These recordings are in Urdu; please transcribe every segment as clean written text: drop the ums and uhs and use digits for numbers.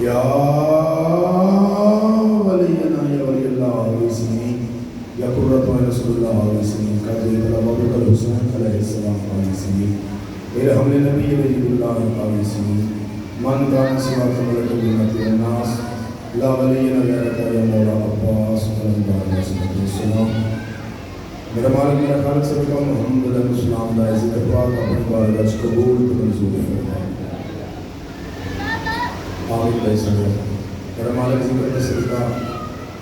یا ولینا یا ولی اللہ علیہ السلام یا قرۃ رسول اللہ علیہ السلام کا جو طلب ابو بکر حسین علیہ السلام علیہ السلام ارحم نبی ولی اللہ علیہ السلام من کان سواک ملک جنت الناس لا ولینا غیرک یا مولا عباس صلی اللہ علیہ وسلم. میرا مالک میرا خالق سے کہا محمد علیہ السلام دا ذکر پاک اپنی بارگاہ قبول تو منظور فرما. آمین علیہ السلام. میرا مالک ذکر کا صدقہ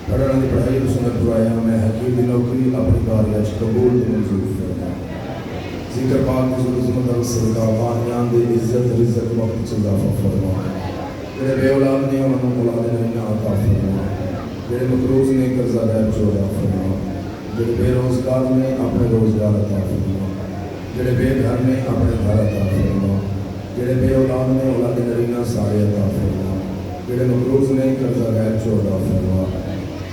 پڑھنے کی پڑھائی کو سنت دعایا میں حکیم کی نوکری اپنی بارگاہ قبول تو منظور فرما. ذکر پاک کی عظمت اور صدقہ بانیان دے عزت رزق وقت سے اضافہ فرما. میرے بے اولاد نے انہوں نے اولاد نے عطا فرما. میرے مقروض نے قرضہ غیر چورا فرما. جڑے بے روزگار نے اپنے روزگار عطا فرما. جڑے بے گھر نے اپنے گھر عطا فرما. جڑے بے اولاد نے اولاد نرینہ سارے عطا فرما. جڑے مقروض نے قرضہ غیر چورا فرما.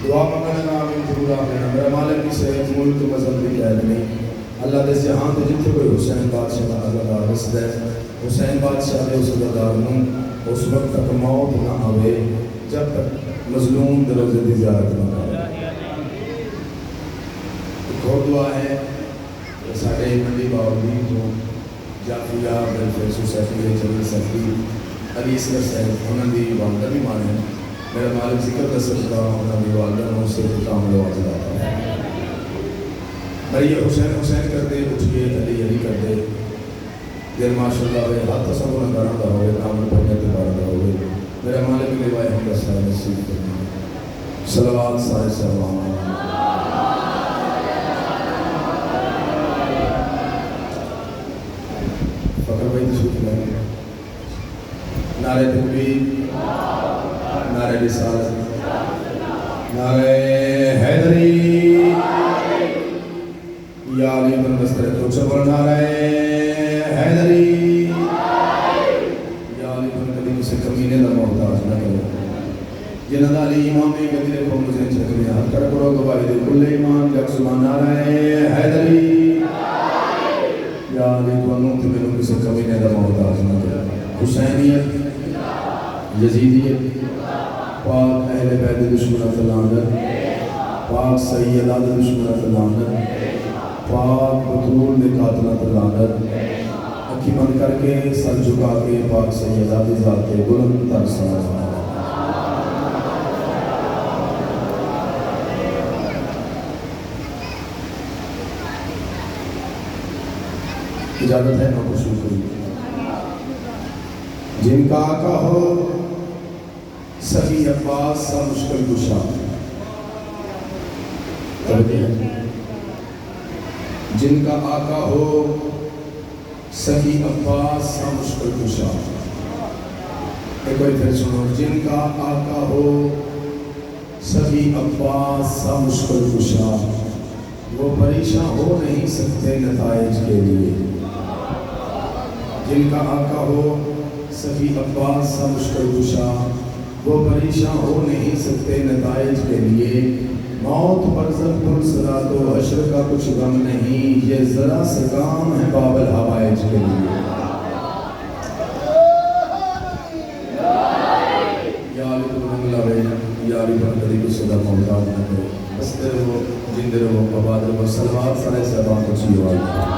دعا منگنا آمین ضرور آمین. میرا مالک کی صحت ملک مذہب کی قید نہیں. اللہ دے جہاں تے جتھے کوئی حسین بادشاہ دا عزادار رسد ہے حسین بادشاہ دے اس عزادار نوں اس وقت تک موت نہ آوے جب تک مظلوم دے روزے دی زیارت نہ کرے. ایک اور دعا ہے ساڈے منڈی باوردین تو جعفریہ ویلفیئر سوسائٹی کے جنرل سیکرٹری علی اصغر صاحب انہوں دی والدہ بھی مانے. میرا مالک ذکر کا صدقہ انہوں دی والدہ نے اس سے کام لوا چلاتا ہے. بھائی حسین حسین کرتے اٹھیے علی علی کرتے دل ماشاءاللہ ہوئے ہاتھ تصور نہ کرنا ہوئے نام پڑھنے کے بارے ہوئے. میرا مالک کی روایت ہم کا سارے نصیب کرنا. صلوات سارے سلام. فقر بھائی تشریف لائیں. نعرہ تکبیر نعرہ رسالت نعرہ حیدری یا علی بن بستر تو چبر نعرہ حیدری یا علی بن کبھی کسی کمینے دا محتاج نہ کرو. جنہاں دا علی امام میں گدرے کو مجھے چھکنے ہاتھ کر کرو گواہی دے کل ایمان یک زمان نعرہ حیدری یا علی تو انہوں تے میں کسی کمینے دا محتاج نہ کرو. حسینیت یزیدیت پاک اہل بیت دشمنات لعنت پاک سیدات دشمنات لعنت پاک بطول دے قاتلات لعنت. اکھی بند کر کے سر جھکا کے پاک سیدات ذات بلند تر ساز. اجازت ہے نا خوشی کوئی جن کا آقا ہو سبھی عباس سا مشکل کشا. جن کا آقا ہو سبھی عباس سا مشکل کشا. ایک بار پھر سنو. جن کا آقا ہو سبھی عباس سا مشکل کشا وہ پریشان ہو نہیں سکتے نتائج کے لیے. جن کا آقا ہو سبھی عباس سا مشکل کشا وہ پریشان ہو نہیں سکتے نتائج کے لیے. موت برزخ پر صراط و حشر کا کچھ غم نہیں یہ ذرا سے کام ہے بابل حوائج کے لیے. یا علی تو منگلہ بے یا علی پر قریب صدا محتاج نہ کرو. بستے رہو جندے رہو آباد رہو. صلوات سارے صحابہ کو چیئے والی.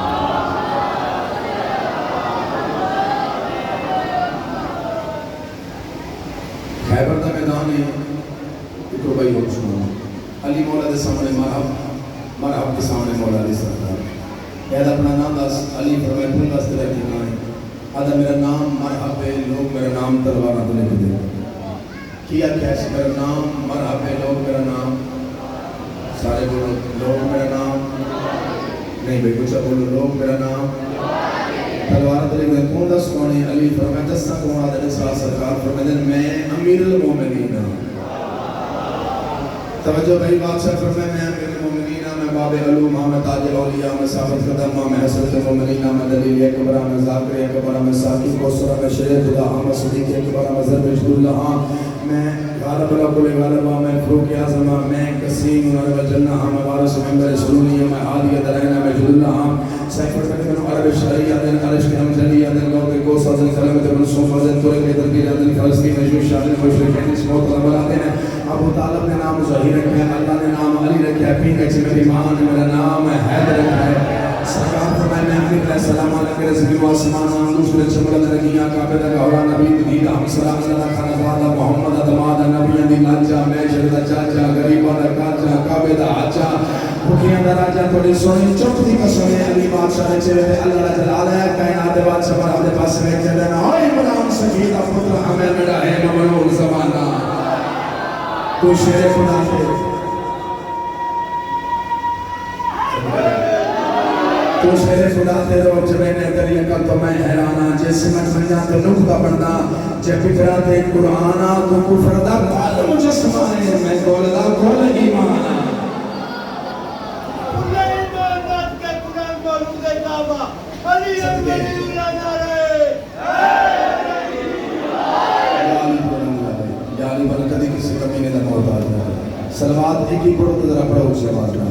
خیبر دا میدان ہے ایک بھائی ہو سنو. علی مولا دے سامنے مرحب کے سامنے مولا علی سرکار کہتا اپنا نام دس. علی فرمائے پھول دس تیرا کی نام ہے. آدھا میرا نام مرحب ہے لوگ میرا نام تلوارہ تو لکھ دے. کیا کیسے میرا نام مرحب ہے لوگ میرا نام سارے بولو لوگ میرا نام نہیں بھائی کچھ بولو لوگ میرا نام تلوارہ تو لکھ دے. کون دس کون ہے؟ علی فرمائے دستا کون آدھا سال سرکار فرمائے میں امیر المومنین ہوں. توجہ بھائی بادشاہ فرمائے میں امیر المومنین ہوں. میں باب علوم میں تاج الاولیاء میں ثابت قدم میں حضرت مومنین میں دلیل اکبر میں ذاکر اکبر میں ساقی کوثر میں شیر خدا میں صدیق اکبر میں ضرب اللہ میں غالب الکل غالب میں فروق اعظم میں قسیم نور الجنہ میں وارث منبر سلونی میں عالی درین میں جل اللہ سیف الفتح عرب شرعیہ دن عرش کے امجلیہ دن لوگ کو سازن کلمت منصوف حضرت ترک تدبیر دن فلسطین میں جو شاہد مشرقین اس موت بلاتے ہیں ابو طالب نے نام ظاہر رکھا ہے اللہ نے نام علی رکھا ہے پین کے چمے ایمان میرا نام ہے حیدر رکھا ہے سرکار فرمائے میں علیہ السلام علیہ رزقی و آسمان دوسرے چمگل رکھیاں کعبہ دا گورا نبی دید ہم سلام اللہ خانہ فادا محمد دماد نبی دی لاجا میں شرد چاچا غریبہ دا کاچا کعبہ دا آچا بھوکیاں دا راجہ توڑی سونی چوکتی کا سونے علی بادشاہ نے چہرے اللہ جلال ہے کائنات بادشاہ پر اپنے پاس میں چلنا اوئے عمران سجیدہ پتر حمل میرا ہے ممنور زمانہ تو شیر خدا کے تو شیر خدا تے رو جبین دریا کا تو میں حیرانہ جیسے من منیا تو نقطہ بڑھنا جب بکرا تے قرآنہ تو کفر دا کال مجسمہ ہے میں کول دا کول ایمانہ سلوات ایک ہی پڑھو تو ذرا پڑھو اس سے آواز میں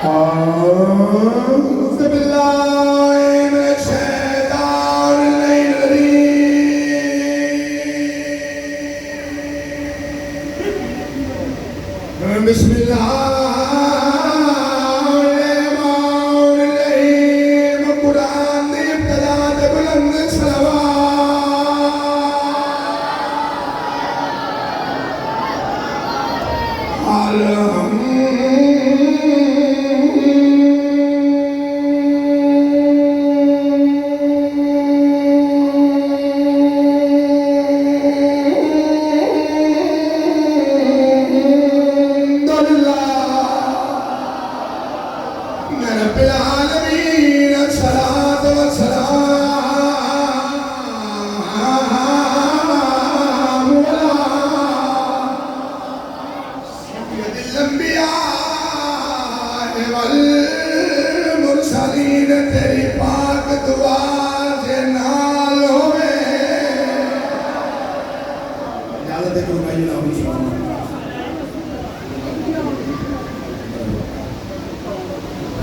اعوذ باللہ من الشیطان الرجیم بسم اللہ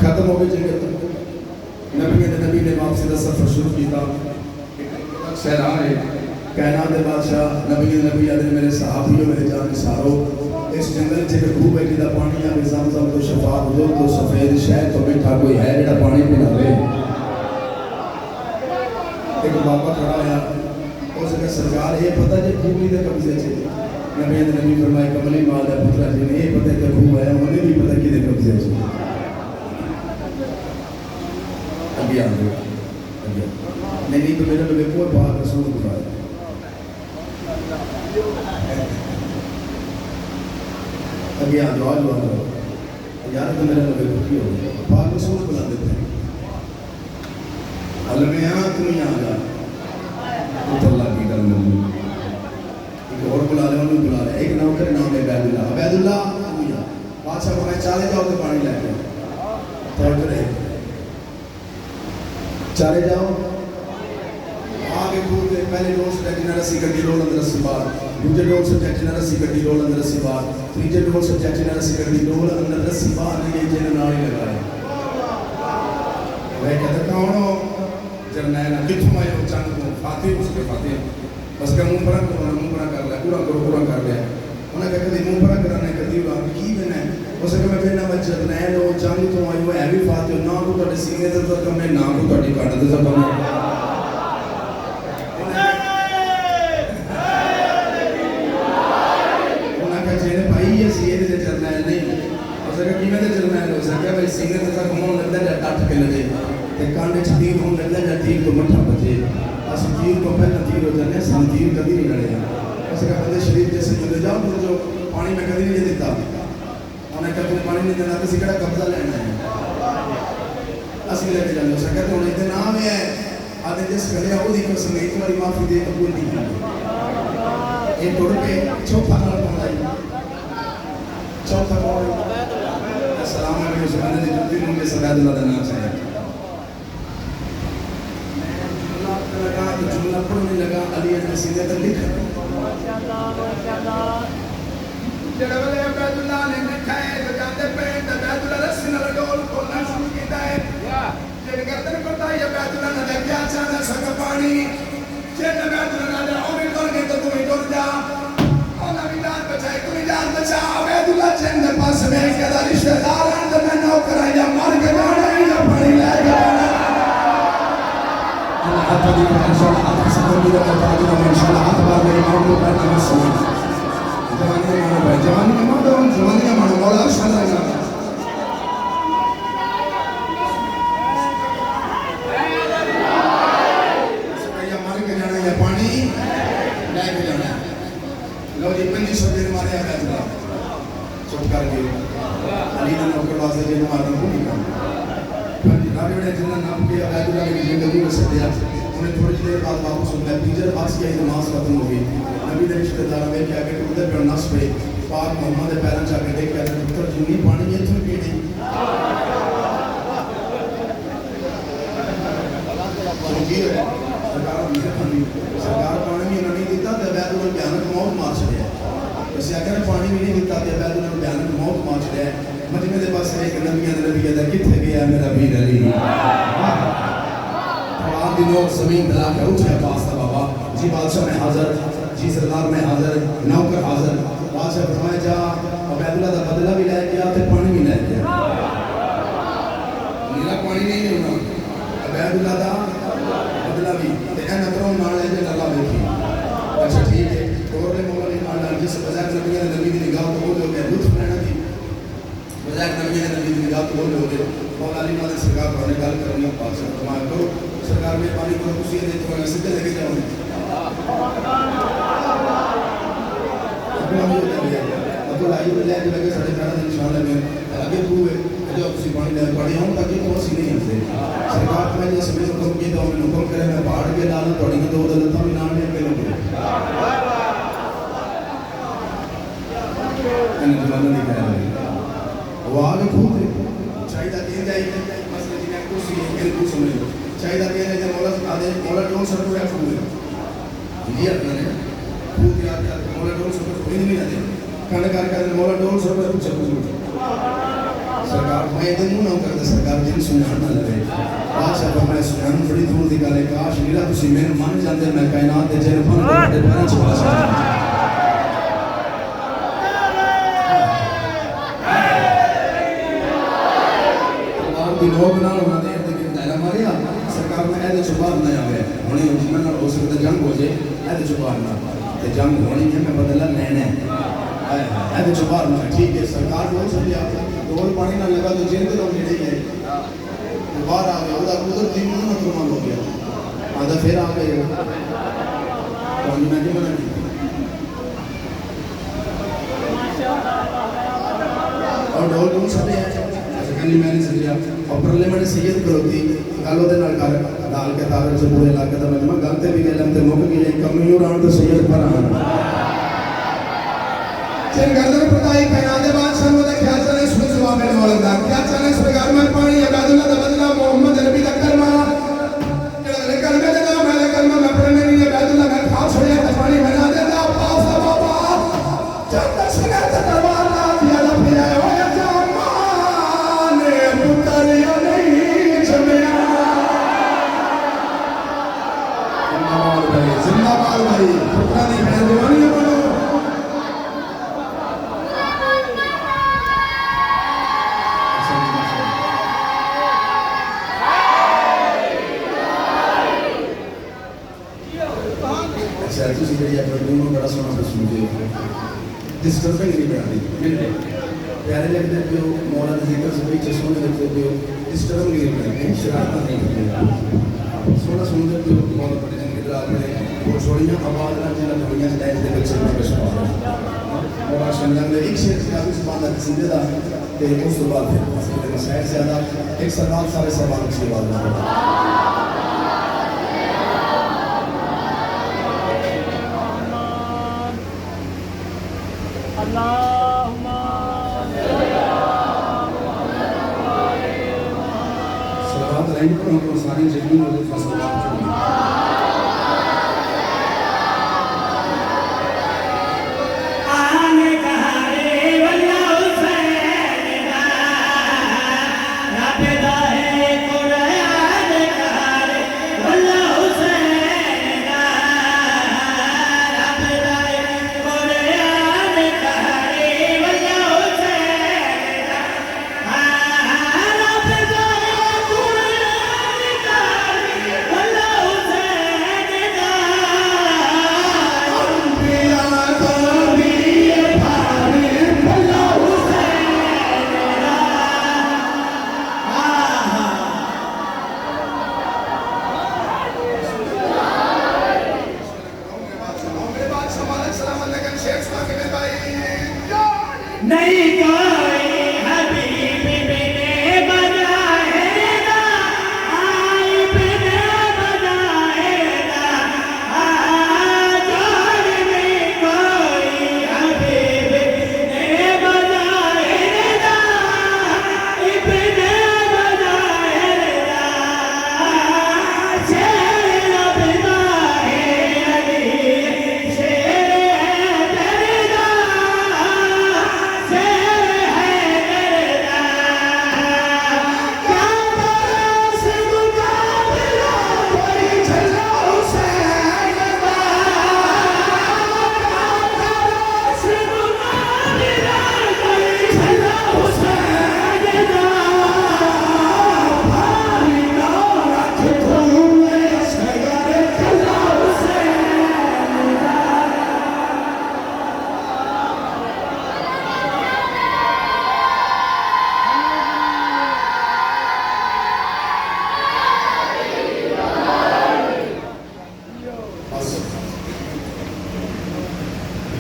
ختم ہو گئی جنگت نبی نے واپسی کا سفر شروع کیا سہران ہے کائنات بادشاہ نبی آدھے میرے صحابیوں میرے جان نثارو اس جنگل سے خوب ہے جدا پانی آ زمزم تو شفاعت دو تو سفید شہد تو میٹھا کوئی ہے جڑا پانی پلاوے ایک بابا کھڑا ہے اس نے سرکار یہ پتہ جی خوبی دے قبضے سے نبی فرمائے کملی مال ہے پترا جی نے یہ پتہ کہ خوب ہے انہیں بھی پتہ کہ دے قبضے سے ابھی آ گئے نہیں تو میرے لوگ کوئی بات رسول گزارے ابھی آ جاؤ یار تو میرے لوگ خوشی ہو گئی بات رسول بلا دیتے ہیں علمِ آت نہیں آ جا تو اللہ کی گل میں ایک اور بلا لے انہوں بلا لے ایک نوکر نام ہے عبید اللہ بادشاہ کو میں چالے جاؤ تو پانی لے گیا توڑ رہے چالے جاؤ آگے کھولتے پہلے ڈور سے جینا رسی گڈی رول اندر رسی بار دوسرے ڈور سے جینا رسی گڈی رول اندر رسی بار تیجے ڈور سے جینا رسی گڈی رول اندر رسی بار یہ جینا ناڑی لگائے میں کہتا کونو جرنیل کتھوں آئے ہو چاند کو فاتح اس کے فاتح بس کہ منہ پرا کر لیا پورا کر لیا انہیں کہا کہ منہ پرا کرانے کہتی ہوا کی بنا ہے اسے کہ میں کہنا میں جرنیل ہو چاند تو آئی ہوا ہے بھی فاتح نہ کو تھوڑے سینے سے تو کم ہے نہ کو تھوڑی کاٹ دے سکتا ہوں انہیں کہا جینے بھائی یہ سینے سے جرنیل نہیں اسے کہ میں تے جرنیل ہو سکیا بھائی سینے سے تک مون لگتا ہے ٹٹ کے لگے تے کانڈے چ تیر ہون لگتا ہے تیر کو مٹھا بچے اس تیر کو پہلا تیر ہو جانے سام تیر کبھی نہیں لڑے اسے کہ بندے شریف جیسے ملے جاؤ تو جو پانی میں کبھی نہیں دیتا انہیں کہا تمہیں پانی نہیں دینا کسی کڑا قبضہ لینا ہے اسی لے کے جانے اسے کہتے انہیں اتنے نام ہے آدھے جس گلے ہو دی قسم ایک باری معافی دے قبول نہیں کی ایک ٹوڑ پہ چھوپا نال پہنچائی چوتھا کون السلام علیکم زمانے دی جُتی نوں کے عبید اللہ دا نام ہے لگا جملہ پڑھنے لگا علی نے سیدھے تے لکھ جڑا ویلے عبید اللہ نے لکھا ہے تے جاندے پے تے عبید اللہ رسی نال ڈول کھولنا شروع کیتا ہے جڑ گردن کرتا ہے عبید اللہ نے کیا چاہنا سک پانی جے عبید اللہ نے او بھی کر کے تو تو ڈر جا اونا بھی جان بچائے تو جان بچا عبید اللہ چند دے پاس میں کہ دا رشتہ دار ہیں تے میں نوکر یا مر کے جانا ہے یا پانی لے کے جانا انا حتى دي ان شاء الله حتى سكون دي قطعنا ان شاء الله حتى بعد يوم بعد مسؤول جوانی کا مانو مولا ارشاد ہے یا مر کے جانا یا پانی لے کے جانا لو جی 2500 دن مارے آ گیا چپ کر کے علی نے نوکر واسطے جن مارنا کو نہیں کہا جناب نے جنہ نام کے عبید اللہ کی زندگی میں سدیا انہیں تھوڑی دیر بعد واپس ہوتا ہے تیجر باس کی نماز ختم ہو گئی نبی نے رشتہ دار میں کیا کہ ادھر پہ نس پہ پاک محمد پیرن چاہ کے دیکھ کہتے ہیں پتر جنی پانی یہ تھوڑی پیڑی سنگی ہے سرکار پانی میں نہیں دیتا تو عبید اللہ بیانت موت مار چلے اسے اگر پانی میں نہیں دیتا تو عبید اللہ بیانت موت مار چلے مجمع دے پاس ایک نبی ہے کتھے گیا میرا پیر علی آپ دی لوگ زمین دلا کے اٹھے پاس تھا بابا جی بادشاہ میں حاضر جی سردار میں حاضر نوکر حاضر بادشاہ فرمائے جا عبید اللہ دا بدلہ بھی لے گیا تے پانی بھی لے گیا نیلا پانی نہیں ہونا عبید اللہ دا بدلہ بھی تے اے نکروں نال لے جے اللہ دیکھی اچھا ٹھیک ہے اور نے مولا نے نال جس بجائے نبی دی نگاہ تو ہو گیا لطف لینا دی بجائے نبی دی نگاہ تو ہو گیا مولا علی مالک سرکار پر گل کرنی بادشاہ فرمایا کرو سرکار میں پانی کو خوشی دے تو میں سیدھے لے کے جاؤں ابو لائی لے کے لگے ساڑھے 11 دن نشان لگے آگے ہوئے جو کسی پانی لے پڑے ہوں تاکہ تو اسی نہیں ہمتے سرکار میں جو سمجھ حکم کی تو ہمیں حکم کرے میں پہاڑ کے ڈالوں توڑی کے دو دلتا بھی نام میں پہلے گئے انہیں جمالہ نہیں کہا لگے وہ آگے کھوتے چاہیدہ دین جائیں مسئلہ جنہیں کسی ایک کو سمجھ لو چاہیدہ دین ہے جب مولا ڈون سر کو ہے پھولے یہ اپنے نے پھول دیا مولا ڈون سر کو پھولی نہیں آتے کھانے کار مولا ڈون سر کو کچھ پھول سرکار میں دن نہ کرتے سرکار جن سنیان نہ لگے بادشاہ پر میں سنیان بڑی دور دی گالے کاش میرا تسی میں مان جاندے میں کائنات دے جن پھن کو بڑے پیرا چھپا سکتا لوگ نال ہونا دے لیکن دائرہ ماریا سرکار میں ایدے چھپار نہ آوے ہونی میں نال ہو سکتا جنگ ہو جائے ایدے چھپار نہ تے جنگ ہونی ہے میں بدلہ لینے ایدے چھپار نہ ٹھیک ہے سرکار کو چلی آتا دول پانی نہ لگا تو جیندے لوگ نہیں ہے دوبار آگئے وہ دا قدر تیم نہ مطرمان ہو گیا آدھا پھر آگئے پانی میں نہیں بنا دی اور ڈول دون سبے ہیں کنی میں نے سمجھا اور پرلے میں نے سید کروتی گالو دے نال دال کے تاغر سے پورے علاقے دا مجمع گالتے بھی گئے لمتے موقع کی لئے کمیوں ران تو سید پر آنا چین گردن پتائی کائنات بادشاہ وہ دے کیا چلے اس میں جواب میں مولد دا کیا چلے اس میں گرمت پانی عبید اللہ دا بدلہ محمد نبی دا کرمہ لے کلمہ دے دا میں لے کلمہ میں پڑھنے نہیں عبید اللہ میں کھاؤ چھوڑیا تفانی بنا دے دا پاسا بابا جب تک سنگا تے دربار دا دیا دا پھر آئے ہویا زندہ بار بھائی خطرہ نہیں ہے دیوانی ہے بولو اچھا تسی بڑی اپنے دونوں بڑا سونا پر سنجھے ڈسٹربنگ نہیں بڑھا دی پیارے لگتے پیو مولا ذکر سے بھی چشموں میں لگتے پیو ڈسٹربنگ نہیں بڑھا دی شرارتہ نہیں بڑھا دی سونا سنجھے پیو مولا پڑھے جن کے دلال میں وہ چھوڑیاں آباد نہ جنہ چھوڑیاں سے دائز دے بچے میں بشمار مولا شنگان میں ایک شیر سے کافی زبان دا کسندے دا تے اس سوال ہے مسائل زیادہ ایک سرنال سارے سوال کی سوال دا اللهم ساری زندگی میں فصلات چڑھی نہیں کوئی حبیب بن مجاہدہ آئی بن مجاہدہ جان میں کوئی حبیب بن مجاہدہ ابن مجاہدہ شیر ابدا ہے علی شیر دردا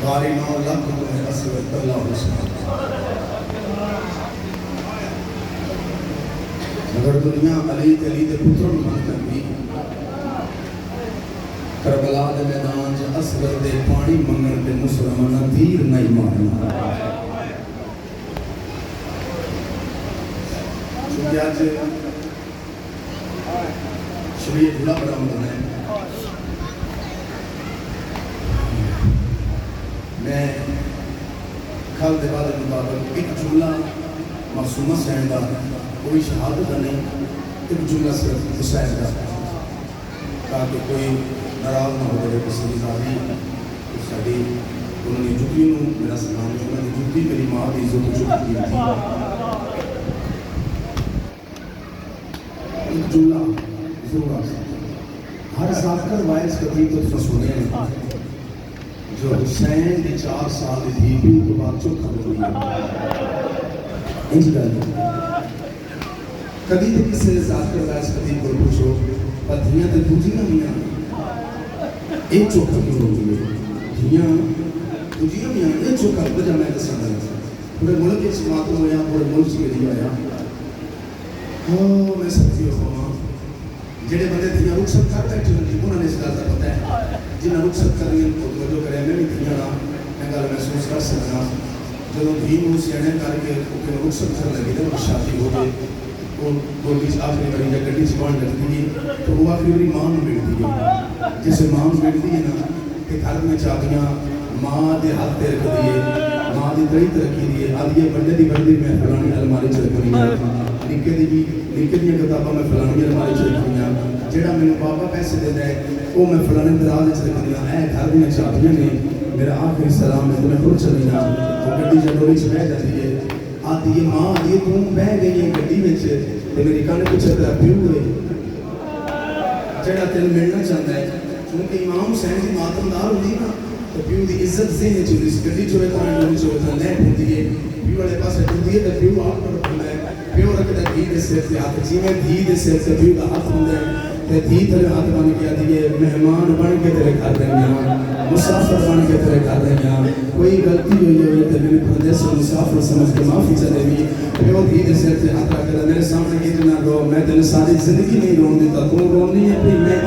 باری نو لکھ تمہیں اسود اللہ حسن مگر دنیا علی دے پتروں من کرنی کربلا دے میدان چ اسود دے پانی منگن تے مسلماناں تیر نہیں مارنا چونکہ آج شریعت اللہ برآمد ہے میں کل دے بعد مطابق ایک جملہ معصومہ حسین دا کوئی شہادت نہیں ایک جملہ صرف حسین دا تاکہ کوئی ناراض نہ ہو جائے کسی نظاری ساری انہوں نے جتی نوں میرا سلام ہے انہوں نے جتی میری ماں کی عزت چک کی تھی ایک جملہ ضرور آپ ہر ذاکر وائز کبھی تو سنے ہیں جو حسین دی 4 سال دی بھی تو بعد چوکھا ہوئی انج گل کبھی تے کسی ذاکر وائز کبھی کو پوچھو پتھیاں تے دوجیاں میاں ایک چوکھا کیوں ہوئی دھیاں دوجیاں میاں ایک چوکھا وجہ میں دساں گا پورے ملک اس ماتم ہویا پورے ملک سے بھی آیا میں سچی ہوں جڑے بندے دھیاں رخصت کر بیٹھے ہیں انہوں نے اس گل کا پتہ ہے جنہیں رخصت کریں تو توجہ کریں میں بھی دھیاں نہ میں گل محسوس کر سکتا جب دھی نو سیانے کر کے رخصت کر لگی تو شادی ہو گئی وہ گولی آخری بڑی یا گڈی چ پہن لگتی ہے تو وہ آخری بڑی ماں ملتی ہے جسے ماں ملتی ہے نا کہ گھر میں چابیاں ماں دے ہاتھ پہ رکھ دیے ماں دی تڑی رکھی دیے اب یہ بڑے دی بڑی میں فلانی الماری چ رکھنی ہے نکے دی نکے دی کتاباں میں فلانی الماری چ رکھنی ہے جڑا میرے بابا پیسے دے وہ میں فلانے دراز چ رکھنی ہے گھر میں چابیاں نے میرا آخری سلام ہے تو میں ٹر چلی جا وہ گڈی چ چ بہ جاتی ہے آتی ہے ماں یہ تم بہ گئی ہے گڈی وچ تے میری کان پوچھے تیرا پیو ہے جڑا تین ملنا چاہتا ہے کیونکہ امام حسین دی ماتمدار ہوندی نا تو پیو دی عزت ذہن چ اس گڈی چ ویکھنا نہیں چاہتا نہیں ہوندی ہے پیو والے پاسے ہوندی ہے تے پیو آپ پر رکھنا ہے پیو رکھدا دھی دے سر تے ہاتھ جویں دھی دے سر تے پیو دا ہاتھ ہوندا ہے تے دھی تے ہاتھ بن کے آدی ہے مہمان بن کے تیرے گھر رہنا مسافر بن کے تیرے گھر رہنا کوئی غلطی ہوئی ہے تے میرے بندے سے مسافر سمجھ کے معافی چاہے بھی پیو دھی دے سر تے ہاتھ رکھ کے میرے سامنے کتنا رو میں تینے ساری زندگی نہیں رون دیتا تو رونی ہے بھی میں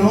9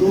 2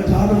18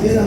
13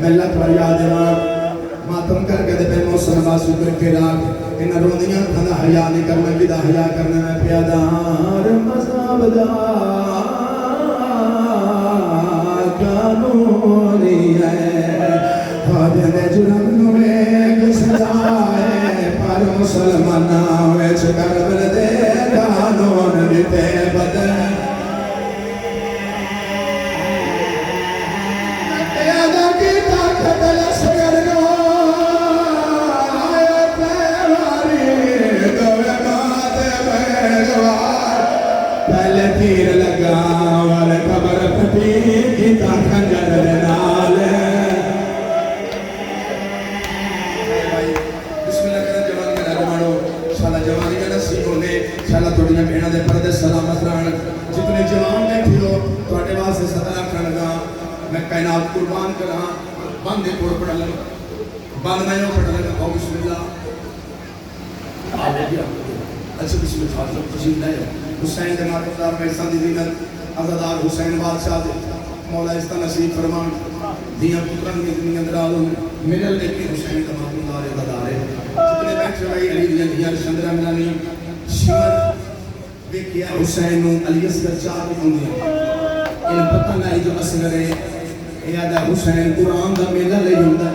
میں اللہ کو یاد دیواں ماتم کر کے دے موسم باسو کر کے راک ان روندیاں تھا حیا نہیں کرنا کدا حیا کرنا میں پیادار مذہب دا قانونی ہے خواجہ جرم نوے سزا ہے پر مسلمانہ ویچ کربل دے قانون دیتے بدن تیر لگا اور قبر پھٹی کی خنجر نال بسم اللہ کرن جوانی میں رہمانو شالا جوانی کا نصیب ہونے شالا تھوڑیاں بہنوں دے پردے سلامت رہن جتنے جوان بیٹھے ہو تواڈے واسطے صدقہ کرن لگا میں کائنات قربان کراں بندے کوڑ پڑھ لگا بند میں پڑھ لگا او بسم اللہ آ گیا اچھا بسم اللہ تشریف لائے حسین دے مارکدار میسان دی زینت عزادار حسین بادشاہ دے مولا اس کا نصیب فرمان دیاں پتران کی دنیا اندرال ملل لیکن حسین کا مارکدار عزادار ہے جتنے بیٹھے رہی علی دیاں شندرہ ملانی شمر بیکیا حسین علی اصغر چاہ بھی ہوں دیا ان پتہ نہیں جو اصغر ہے یادہ حسین قرآن دا میلہ لے ہوندہ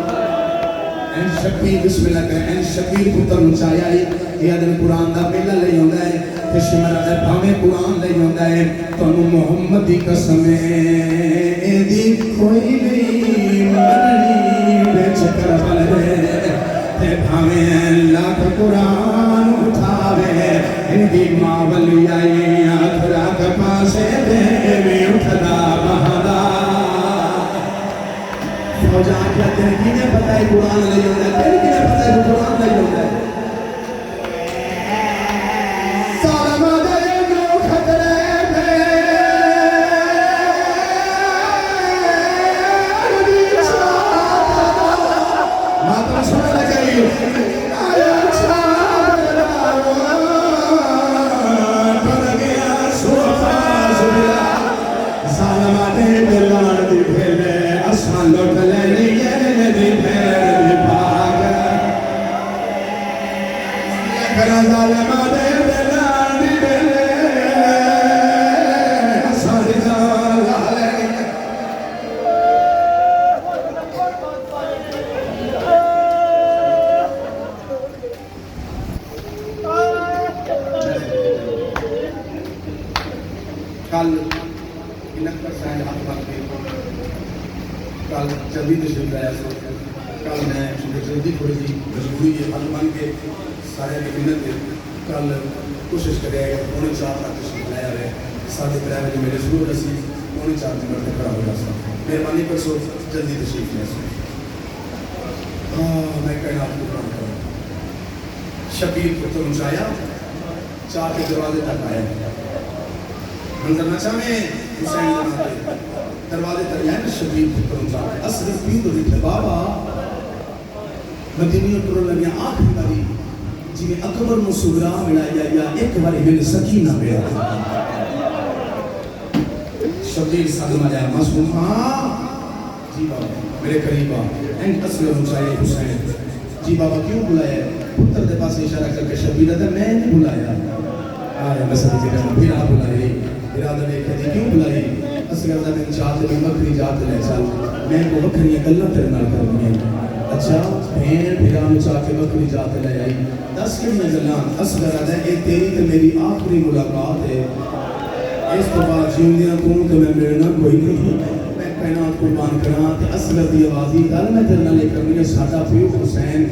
این شبیر بسم اللہ کریں این شبیر پتر مچایا ہے یادہ قرآن دا میلہ لے ہوندہ ہے کشمرہ دے بھامے قرآن لے ہوندہ ہے تنو محمد دی قسم ہے دی کوئی نہیں مرنی بیچ کر بل ہے تے بھامے اللہ کا قرآن اٹھاوے ان دی ماں ولی آئی آدھرا کا پاسے دے میں اٹھدا بہدا فوجہ کیا تیرے کینے پتہ ہے قرآن لے ہوندہ ہے تیرے کینے پتہ ہے قرآن لے ہوندہ ہے کل انک پر سائن ہاتھ بات کے کل جلدی تشریف لایا سو کل میں جلدی تھوڑی سی مجبوری ہے ہاتھ مان کے سارے کے منت ہے کل کوشش کرے پونے 4 تک تشریف لایا ہے ساتھ برائے میں میرے ضرور رسی پونے 4 تک میں کھڑا ہو جاتا مہربانی پر سو جلدی تشریف لے سو میں کہنا آپ کو کام کروں شبیر کو تو مچایا چاہ کے دروازے تک آیا منظر نہ چاہیں حسین دروازے تک آئے شبیر کو تو مچایا اصل پیندو دیکھے بابا مدینیوں پر لگیا آنکھ باری جی میں اکبر مصورہ ملایا یا ایک باری میں سکینہ ملا شبیر صدمہ جائے معصوم جی بابا میرے قریبا این اصل مچائے حسین جی بابا کیوں بلایا پتر دے پاس اشارہ کر کے شبیر ہے میں نے بلایا آیا مسئلہ جی رہا پھر آپ بلائی ارادہ نے کہا کیوں بلائی اصغر دا میں چاہتے میں بکری جاتے لے چل میں کو بکری اکلہ تیرے نال کروں گی اچھا بھین بھیران چاہ کے بکری جاتے لے آئی 10 کے نزلان اصغر دا اے تیری تے میری آخری ملاقات ہے اس تو بعد جیوندیاں کون کہ میں ملنا کوئی نہیں میں کائنات قربان کراں تے اصغر دی آوازی گل میں تیرے نال کرنی ہے ساڈا پیو حسین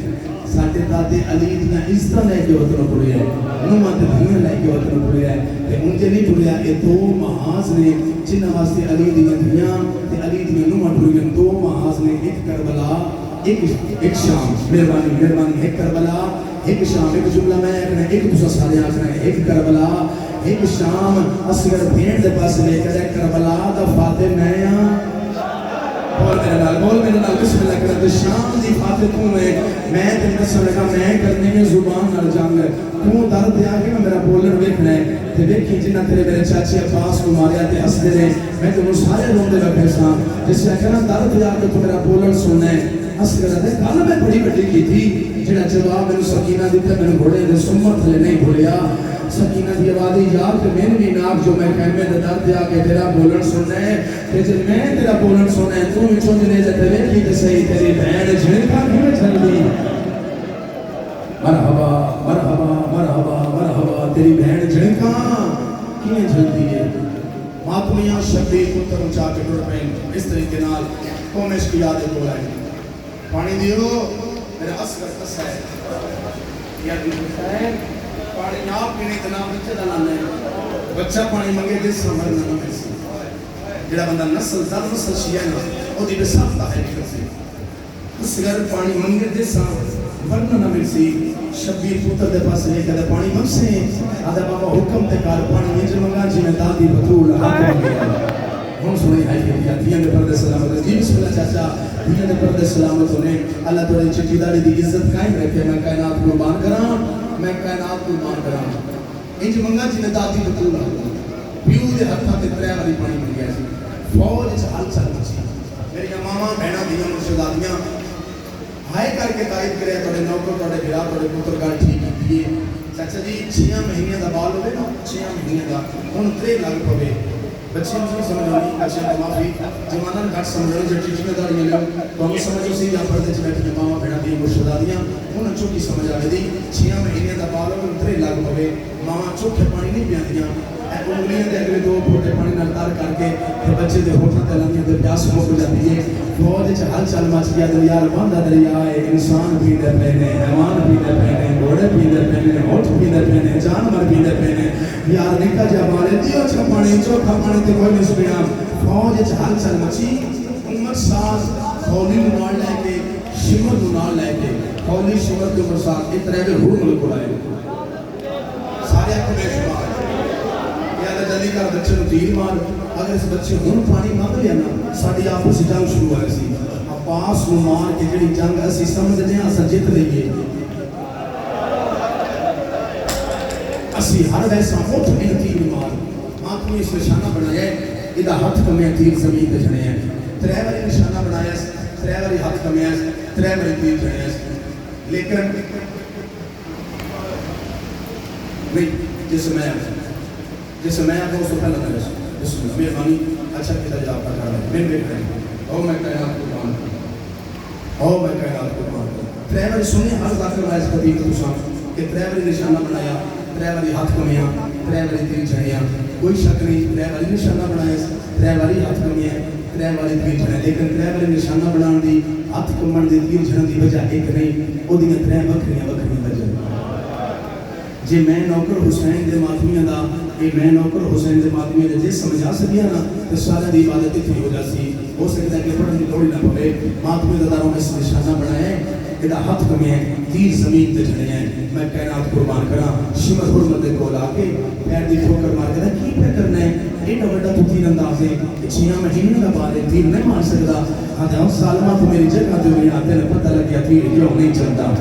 ساڈے دادے علی دیاں عزتاں لے کے وطن ٹریا ہے نواں تے دھیاں لے کے وطن ٹریا ہے تے ان تے نہیں ٹریا اے دو محاذ نے جنہاں واسطے علی دیاں دھیاں تے علی دیاں نواں ٹریا دو محاذ نے ایک کربلا ایک شام مہربانی ایک کربلا ایک شام ایک جملہ میں کہنا ایک دوسرا سارے آخر ہے ایک کربلا ایک شام اصغر بھین دے پاس لے کر کربلا دا فاتح میں بول میرے نال بسم اللہ کرتے شام دی فاتح تو میں تے دسن لگا میں کرنے میں زبان نال جنگ تو درد آ کے میرا بولر ویکھنا ہے تے دیکھی جنہ تیرے میرے چاچے عباس کو ماریا تے ہسدے نے میں تینوں سارے روندے رکھے ساں جس سے کہنا درد آ کے تو میرا بولن سننا ہے ہس کے رہتے گل میں بڑی بڑی کی تھی جڑا جواب میرے سکینہ دیتا میں گھوڑے دے سمت لے نہیں بھولیا سکینہ دی آوازی یاد کہ میں بھی ناک جو میں خیمے دے درد آ کے تیرا بولن سننا ہے کہ جب میں تیرا بولن سننا ہے تو میں چونجنے جاتے ویکھی تے صحیح تیری بہن جھڑکا کیوں چل دی مرحبا مرحبا مرحبا مرحبا تیری بہن جھڑکا کیوں چلتی ہے ماتمیاں شبیر پتر اونچا کے ٹر پین اس طریقے نال کومش کی یادیں کو لائیں پانی دیو میرا اصغر قصہ ہے یا بھی قصہ ہے پانی نہ پینے تے نہ بچے دا لانا ہے بچہ پانی منگے دے سمر نہ مل سی جڑا بندہ نسل در نسل شیعہ نا او دی بساطہ ہے نکل سی اصغر پانی منگے دے سمر ورنہ نہ مل سی شبیر پتر دے پاس لے کے پانی منگ سے آدھا بابا حکم تے کار پانی نیچے منگا جی میں دادی بطول ہاتھ منگیا ہم سنائی آئی کہ دیاں دے پردے سلامت جی بسم اللہ چاچا دیاں دے پردے سلامت ہونے اللہ توڑے چٹی داری دی عزت قائم رکھے میں کائنات کو مان کراں میں کائنات کو مان کراں انج منگا جی میں دادی بطول ہاتھ پیو دے ہتھاں تے ترے والی پانی منگیا سی فوج وچ حل چل سی میری ماما بہنا دیاں مرشدادیاں ہائے کر کے تائید کرے توڑے نوکر توڑے بھرا توڑے پتر گال ٹھیک دیئے چاچا جی 6 مہینے دا بال ہوئے نا 6 مہینے دا ان 3 لاکھ پوے بچے مجھے سمجھانی بچے کو معافی زمانہ گھٹ سمجھانی جو ٹیچنے داری ہیں تو ہم سمجھو سی یہاں پردے چ بیٹھی ماما بہنا دی مرشدادیاں انہوں چوکی سمجھ آئے دی 6 مہینے دا بال ہوئے ان 3 لاکھ پوے ماما چوکھے پانی نہیں پیاں دیاں انگلیاں دے اگلے 2 پھوٹے پانی نال تار کر کے بچے دے ہوٹاں تے لاندیاں تے پیاس مک جاتی ہے فوج وچ ہل چل مچ گیا دریا باندا دریا ہے انسان پیندے پے نے حیوان پیندے پے نے گھوڑے پیندے پے نے اونٹ پیندے پے نے جانور پیندے پے نے یار نکا جا مارے دیو چا پانی چوکھا پانی تے کوئی نہیں پینا فوج وچ ہل چل مچی عمر ساز خولی نو نال لے کے شمر نو نال لے کے خولی شمر کے برسات اترے دے ہور ملک کو لائے سارے اپنے شمار جلدی کر بچے نو تیر مار اگر اس بچے ہون پانی مانگ لیا نا ساڑی آپس جنگ شروع ہے سی عباس نو مار کے جڑی جنگ اسی سمجھ دیں اسا جت لئیے اسی ہر ویسا اٹھ میں تیر مار ماں کو اس نشانہ بنایا ہے ادھا ہاتھ کمیں تیر زمین پہ جھڑے ہیں 3 باری نشانہ بنایا ہے 3 باری ہاتھ کمیں ہے 3 باری تیر جھڑے ہیں لیکن نہیں جسے میں آپ کو اس کو پہلے نہ رسول بسم اللہ مہربانی اچھا کتا جواب کا کارا ہے میں بیٹھ رہے ہیں او میں کائنات کو مان کروں او میں کائنات کو مان کروں 3 باری سنیں ہر داخل رائز قدیم تو سان کہ 3 باری نشانہ بنایا 3 باری ہاتھ کمیاں 3 باری تیر جھڑیاں کوئی شک نہیں 3 باری نشانہ بنایا 3 باری ہاتھ کمیاں 3 باری تیر جھڑیاں لیکن 3 باری نشانہ بنان دی ہاتھ کمن دی تیر جھڑن دی وجہ ایک نہیں او دیاں 3 بکریاں وجہ جی میں نوکر حسین دے ماتمیاں دا کہ میں نوکر حسین دے ماتمیاں دے جس سمجھا سکیا نا تو سارا دی عبادت تھی ہو جاسی ہو سکتا ہے کہ پڑھن کی توڑی نہ پڑے ماتمیاں دا داروں میں اس نشانہ بنائے ادھا ہاتھ کمی ہے تیر زمین تے جھڑے ہیں میں کائنات قربان کرا شمر حرمت دے کول آکے پیر دی ٹھوکر مار کے کی پہ کرنا ہے ایڈا بڑا تو تیر انداز ہے 6 مہینے کا بعد تیر نہیں مار سکتا ہاں سالمہ تو میری جگہ دے ہوئی آتے نے پتہ لگ گیا تیر کیوں نہیں چلتا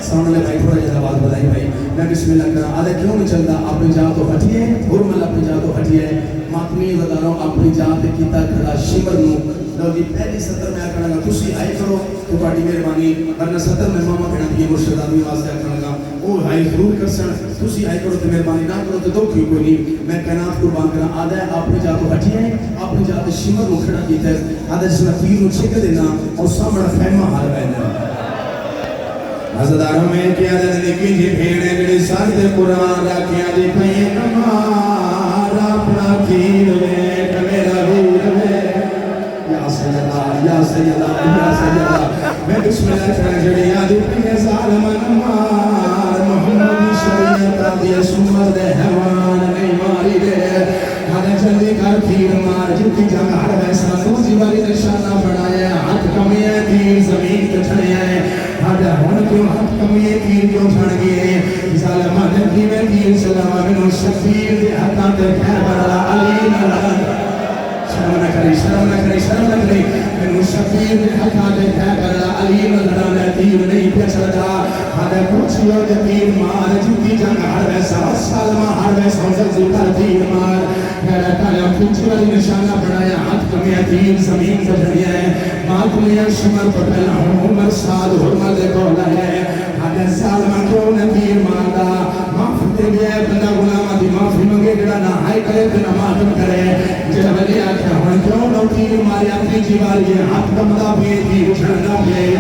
سامنے بھائی تھوڑا جیسا بات بتائی بھائی میں بسم اللہ کرا آدھے کیوں نہیں چلتا اپنی جا تو ہٹیے حرمل اپنی جا تو ہٹیے ماتمی بداروں اپنی جا پہ کیتا کھڑا شمر نو لو جی پہلی سطر میں آکھنا گا تسی آئے کرو تو پاڑی مہربانی ورنہ سطر میں ماما بہنا دیئے مرشد آدمی واسطے آکھنا گا او ہائی ضرور کر سن تسی آئے کرو تو مہربانی نہ کرو تو دو کیوں کوئی نہیں میں کائنات قربان کرا آدھے اپنی جا تو ہٹیے اپنی جا تو شمر نو کھڑا کیتا ہے آدھے جس میں تیر نو چھک دینا اور سامنا خیمہ حال رہنا حضداروں میں کیا دن لکی جی بھیڑے گڑی سارد قرآن راکیاں جی پہیے کمار اپنا کھیر ویٹ میرا ویر ویٹ یا سیدہ یا سیدہ یا سیدہ میں بسم اللہ کرن جڑیاں دی پہیے ظالم نمار محمدی شریعت آدھی سمر دے حیوان نہیں ماری دے ہاں جلدی کر کھیر مار جتی جنگ ہر ویسا دوسری باری نشانہ بڑھایا ہاتھ کمی ہے تیر زمین کے چھڑے ہیں آدھا ہون کیوں ہاتھ کمی ہے تیر کیوں چھڑ گئے ظالمہ جنگی میں تیر سلامہ منو شفیر دے حتاں تے خیبر علی نلان شرم نہ کری شرم نہ کری شرم نہ کری میں شبیر نے ہتھا دے کہہ کر علی نظرہ نے تیر نہیں پہ چڑھا ہاتھے پوچھیو دے تیر مار جتی جنگ ہر ویسا سالمہ ہر ویسا زلزل کر تیر مار میرا کالا پوچھی والی نشانہ بڑھایا ہاتھ کمی تیر زمین پر جڑیا ہے مات میں شمر پر پہلا عمر سال حرمت کولا ہے ہاتھے سالمہ کیوں نے تیر ماردا معافی دے گیا بندہ غلامہ دی معافی منگے جڑا نہ ہائی کرے تو نہ ماتم کرے جڑا ولی آکھا ہن کیوں نہ تیر ماری اپنی جیوار یہ ہاتھ کمدا بھی تیر اچھڑنا بھی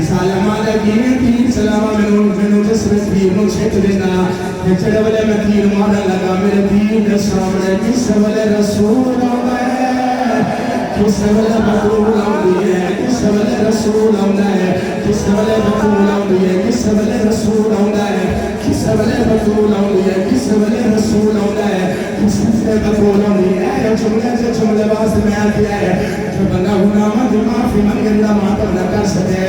سالمہ دے کینے تیر سلامہ میں جسم تیر نو چھت دینا جڑا ولی میں تیر مارا لگا میرے تیر دے سامنے کس ولی رسول آئے کس ولی بطول آئے کس ولی رسول آئے کس ولی بطول آئے کس ولی رسول آئے کس ولی بطول آئے کس ولی رسول آئے کس ولی بطول آئے جملے سے جملے باز میں آتی ہے جو بندہ غلامہ دی معافی منگے اللہ ماتم نہ کر سکے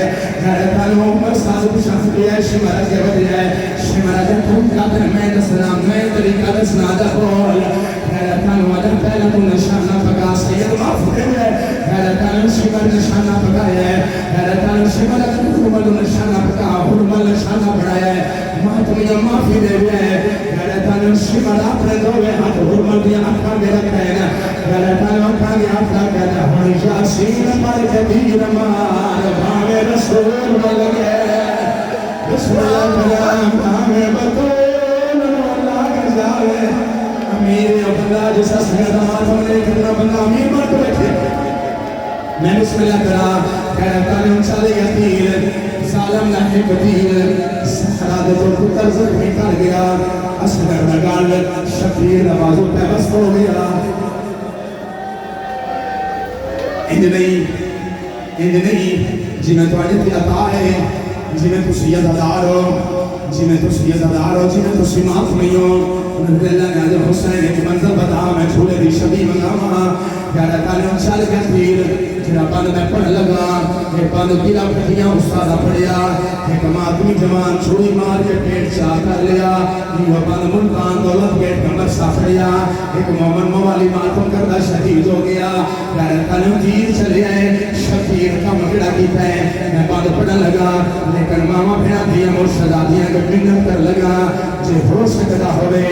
حیرت عمر سال پشاف دیا شمارہ کے بدیا شمارہ کے تم کا در میں دسنا میں طریقہ دسنا دخول حیرت عمر پہلا تو نشانہ پکا سید معاف دے گئے حیرت عمر شمار نشانہ پکایا ہے حیرت عمر شمارہ کے حرمل نشانہ پکا حرمل نشانہ بڑھایا ہے ماتمیہ معافی دے گئے حیرت عمر شمارہ اپنے دوے ہاتھ حرمل دیا اکھا دے رکھا ہے حیرت عمر اکھا دیا اپنا کہتا ہے یاسین پر جدیر مار بھاوے رسول ملگے بسم اللہ کرام بھاوے بطول اللہ کا جاوے امیر عبداللہ جیسا سید ماتم نے کتنا بندہ امیر مات بیٹھے میں بسم اللہ کرام خیرت علیہم چلے یتیر ظالم لحق دیر سحرہ دے تو پتر زخمی کر گیا اصغر نگال شبیر نوازو پہ بست ہو گیا انج نہیں جی میں تو آجتی عطا ہے جی میں تو سید ادار ہو جی میں تو سید ادار ہو جی میں تو سماعت نہیں ہو انہوں اللہ نے حضر حسین ایک منظر بتا میں چھولے دی شبی منگاما پیارا تعلیم چل گیا تیر جنہ بند میں پڑھ لگا ایک بند گیلا پٹھیاں استادہ پڑھیا ایک مادمی جوان چھوڑی مار کے پیٹ چاہ کر لیا یہ بند ملکان دولت گیٹ کمبر سافڑیا ایک مومن موالی ماتم کردہ شہید ہو گیا پیارا تعلیم تیر چلے آئے شبیر کا مکڑا کیتا ہے میں بند پڑھا لگا لیکن ماما بھیڑا دیا مرشدہ دیا کہ منت کر لگا جے ہو سکتا ہوئے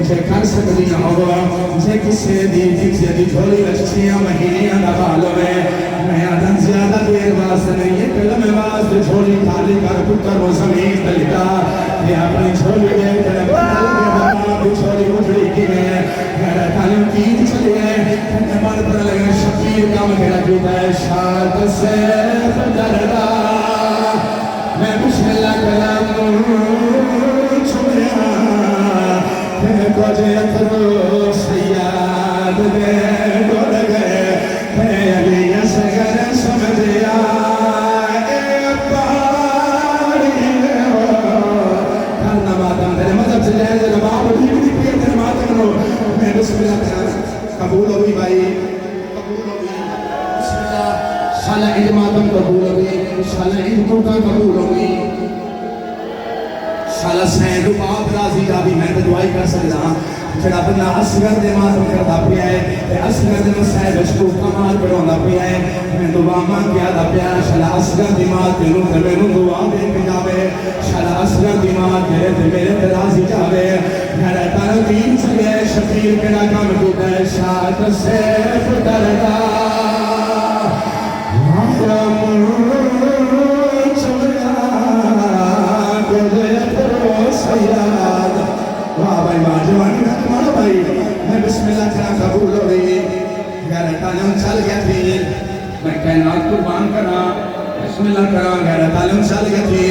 جے کر سکتی نہ ہوگا جے کسے دی جھولی اچھیاں مہینیاں دبال ہوئے میں آدھن زیادہ دیر واسطے نہیں یہ کلم واسطے جھولی خالی کر پتر وہ زمین تلکا یہ اپنی جھولی گئے تلے پتر لگے بابا بھی جھولی اٹھڑی کی گئے میرا تعلیم کی چلے گئے میں بار پر لگے شبیر کا مکڑا کیتا ہے شاد سے دردہ میں بسم اللہ کلام چھوڑیا کہ کجے اترو سیاد دے ڈول گئے کہ علی اصغر سمجھیا اے پاری ہو کرنا ماتم تیرے مذہب سے جائے جائے باب بھی پیر تیرے ماتم ہو میں بسم اللہ کرنا قبول ہوئی بھائی قبول ہوئی بسم اللہ شالہ عید ماتم قبول ہوئی شالہ عید موقع قبول ہوئی شالہ سین باپ راضی کا بھی میں دعائی کر سکتا جڑا بندہ اصغر دے ماتم کرتا پیا ہے اصغر دے مسائب اشکو کمال بڑھونا پیا ہے میں دعا مان کیا دا پیا شالہ اصغر دی مات دے نو میں دعا دے کے جاوے شالہ اصغر دی مات دے میرے تے راضی جاوے میرا تارا دین چلے شفیر کڑا کام کیتا ہے شاد سے دردہ سیاد واہ بھائی واہ جوانی کا تمہارا بھائی میں بسم اللہ کرا قبول ہو گئی غیر تعلیم چل گیا تھی میں کائنات قربان کرا بسم اللہ کرا غیر تعلیم چل گیا تھی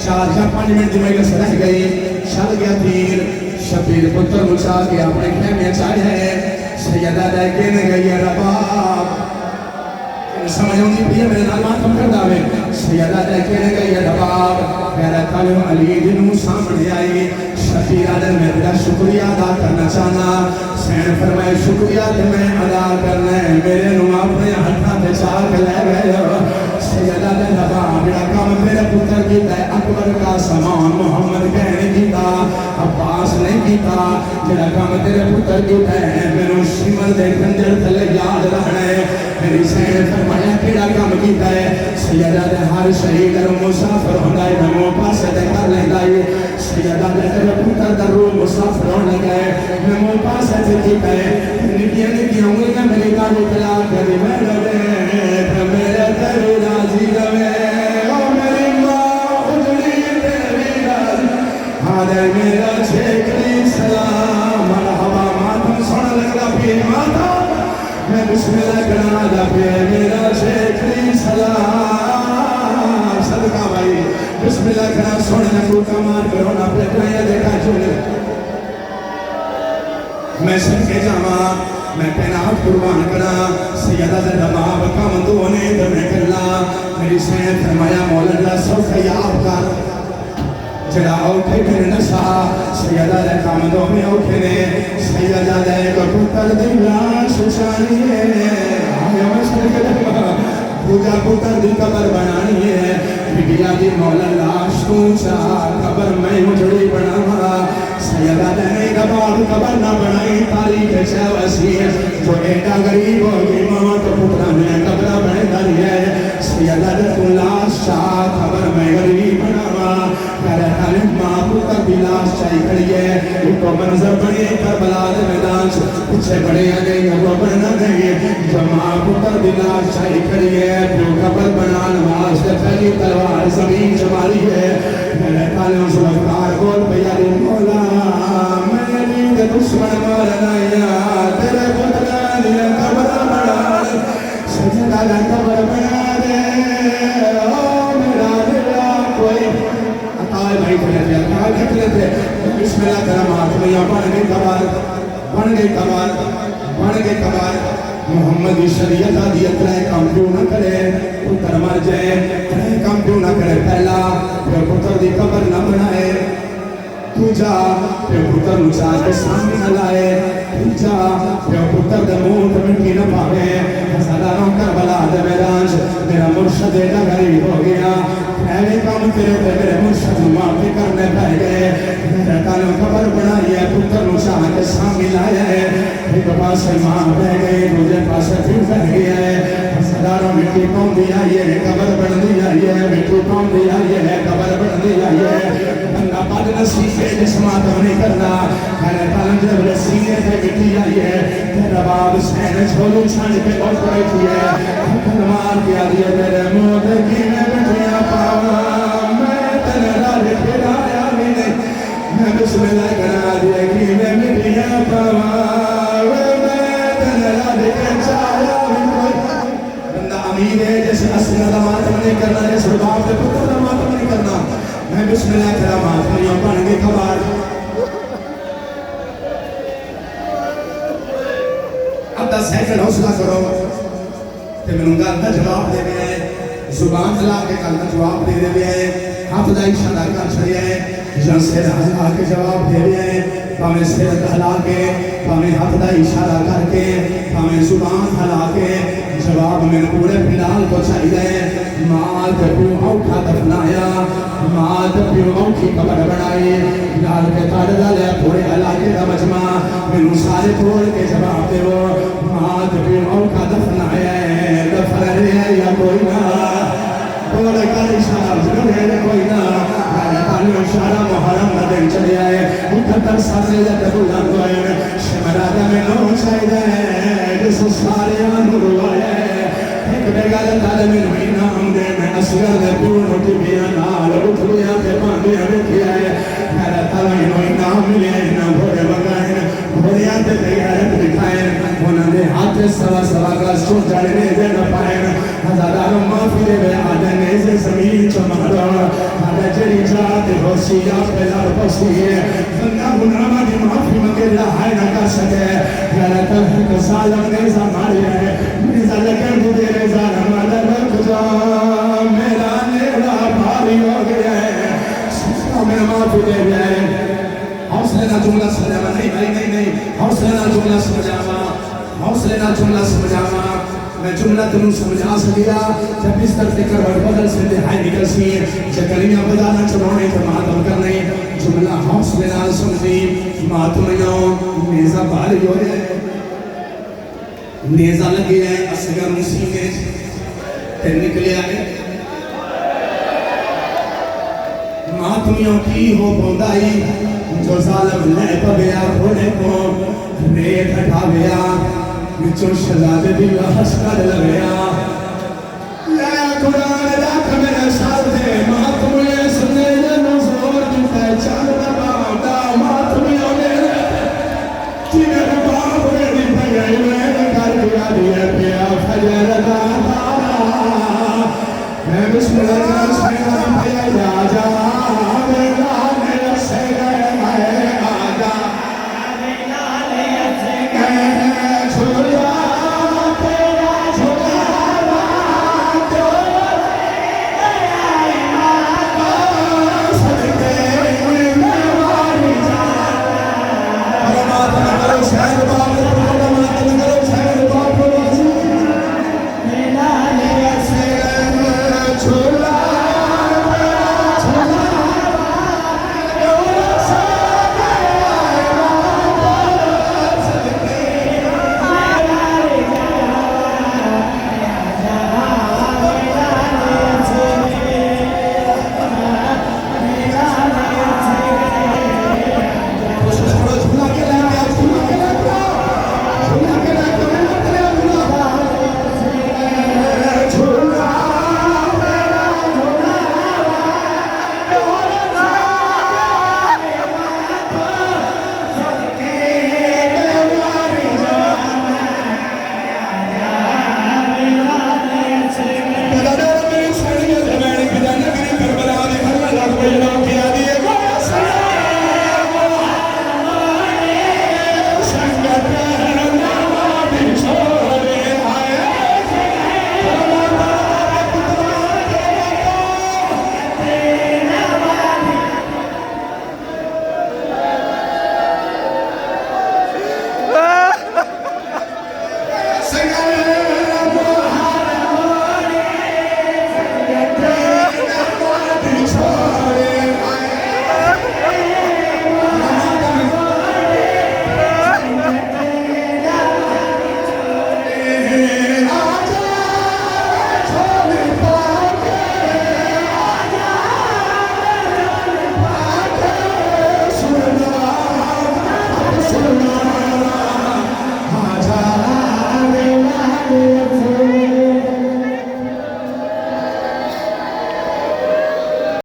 4-5 منٹ میں گس رہ گئی چل گیا تھی شبیر پتر مچا کے اپنے خیمے چاہے ہے سیدہ دے کے نے گئی رباب سمجھوں گی بھی میرے نال ماتم کر داوے سیدہ دے کے نے گئی رباب میرا تعلیم علی جنوں سامنے آئی شفیر آدھر میں بڑا شکریہ ادا کرنا چاہنا سین فرمائے شکریہ تے میں ادا کرنا ہے میرے نو اپنے ہتھاں تے چاک لے گئے سیدہ دے رباب بڑا کام میرے پتر کیتا ہے اکبر کا سامان محمد کہنے کیتا عباس نہیں کیتا جڑا کام تیرے پتر کیتا ہے میرے شمر دے کنجر تلے یاد رہنا ہے میری سین فرمایا کیڑا کام کیتا ہے سیدہ دے ہر شہید رو مسافر ہوندہ ہے میں منہ پاسے دے کر لیندہ ہے سیدہ دے تیرے پتر در رو مسافر ہونے گئے میں منہ پاسے دے کیتا ہے نکیاں انگلیاں میری کارو پلا کری میں لڑے میرے تیرے راضی روے او میری ماں اجڑی تیری راضی آدھے میرا چھیکری سلام مرحبا ماتم سونا لگا پیر ماتا میں بسم اللہ کرنا دا پیر میرا چھیکری سلام صدقہ بھائی بسم اللہ کرنا سونا لگو کمار کرونا پلیٹائیں دیکھا چھوڑے میں سن کے جاما میں پینات قربان کرا سیدہ در رباب کا مندونے درنے کرلا میری سین فرمایا مولا اللہ سو خیاب کر جڑا اوکھے میرے نشا سیدہ در کامدوں میں اوکھے نے سیدہ در کپتر دیلا شوشانی ہے آیا مشکل کرنا پوجا پتر دی قبر بنانی ہے بگیا دی مولا اللہ شوچا قبر میں اجڑی بناوا سیدہ دنے کبار قبر نہ بنائی تاریخ سے وسیع جو ایٹا غریب ہوگی ماما تو پترہ میں قبرہ بنے داری ہے سیدہ دن لاش چاہ قبر میں غریب بناوا کرے خالد ماں پتر بھی لاش چاہی کھڑی ہے ایک کو منظر بڑی کربلا دے میدان پچھے بڑے آگے وہ بڑھنا دیں جو ماں پتر بھی لاش چاہی کھڑی ہے جو قبر بنا نواز دے پہلی تلوار زمین جمالی ہے میرے تعلیم سلفکار بول پیاری مولا میں نے دشمن مارنا یا تیرے پترہ دیا قبر بڑا سجدہ دا قبر بنا دے او میرا دلہ کوئی عطائے بھائی کھلے تھے عطائے کھلے تھے بسم اللہ کرامات میں یا بڑھ گئی کبار محمدی شریعت آدھی اترائے کام کیوں نہ کرے پتر مر جائے ترائے کام کیوں نہ کرے پہلا پھر پتر دی قبر نہ بنائے تو جا پھر پتر نچا کے سامنے نہ لائے تو جا پھر پتر دے موت مٹی نہ پاوے ہزاروں کربلا دے میدان میرا مرشد ڈگری ہو گیا پہلے کام تیرے پہ میرے مرشد معافی کرنے پہ گئے میرے کانوں قبر بنائی ہے پتر نچا کے سامنے لائے ایک پاس ماں بہ گئی مجھے پاس پھر بہ گیا ہے ہزاروں مٹی کون دیا یہ قبر بن دیا یہ مٹی کون دیا یہ قبر بن دیا یہ بندہ بد نصیب ہے جسمات نہیں کرنا میرے تعلیم جب رسینے پہ مٹی آئی ہے تیرا باب سین چھولو چھانج پہ بہت بیٹھی ہے کلمار کیا دیا میرے موت کی میں بٹھیا پاوا میں تنرا پھر آیا بھی نہیں میں بسم اللہ کرا دیا کہ میں بٹھیا پاوا امید ہے جیسے اسنہ دا ماتم نہیں کرنا جیسے باپ دے پتر دا ماتم نہیں کرنا میں بسم اللہ کرا ماتم یوں بن گے کبار اب دا سیکنڈ حوصلہ کرو کہ میں نونگا دا جواب دے بھی ہے زبان چلا کے کل دا جواب دے بھی ہے ہاتھ دا اشارہ کر چھڑی ہے جن سے رہا کے جواب دے بھی ہے پاہمیں سیر دہلا کے پاہمیں ہاتھ دا اشارہ کر کے پاہمیں زبان ہلا کے جواب میں پورے پھلال کو چاہیے ماں دبیو اوکھا دفنایا ماں دبیو اوکھی قبر بنائی لال کے تاڑ ڈالے پورے علاقے دا مجمع میں سارے توڑ کے جواب دے وہ ماں دبیو اوکھا دفنایا دفن ہے یا کوئی نہ بولے کا اشارہ ضرور ہے کوئی نہ تعلیم اشارہ محرم مدن چلے آئے اکھتر ساتھے جاتے بلان دوئے شمرادہ میں نو چاہیے جس سارے آنور آئے ایک بیگال تعلیم ہوئی نام دے میں اسگر دے پور نوٹی بیان آل اٹھ لیا پہ باندیا رکھی آئے میرا تعلیم ہوئی نام ملے نہ بھوڑے بگائیں بھوڑیا تے تیارت دکھائیں انہوں نے ہاتھ سوا سوا گلاس چھوٹ جاڑنے دے نہ پائیں ہزاروں معافی دے بے آدھنے سے زمین چمارا آدھے جری جاتے ہوسی آپ پہ لار پسی ہے بندہ گناہ دی معافی مگر لہائے نہ کر سکے یارہ تلہ سالم نیزہ ماری ہے نیزہ لکر مجھے ریزہ نمالہ رکھ جا میرا نیرہ بھاری ہو گیا ہے سکتا میں معافی دے بھی ہے حوصلے نہ جملہ سمجھاما نہیں حوصلے نہ جملہ سمجھاما حوصلے نہ جملہ سمجھاما میں جملہ تنوں سمجھا سکیا جب اس طرح فکر اور بدل سے دہائی نکل سی جب کلیاں بدانا چڑھونے تو ماتم کرنے جملہ حوصلے نہ سمجھی ماتمیوں نیزہ بھاری ہوئے نیزہ لگی ہے اصغر مسینے تے نکلے آئے ماتمیوں کی ہو بندائی جو ظالم لے پبیا کھوڑے کو ریت ہٹاویا بچوں شہزادے دی لاش کر لگیا یا خدا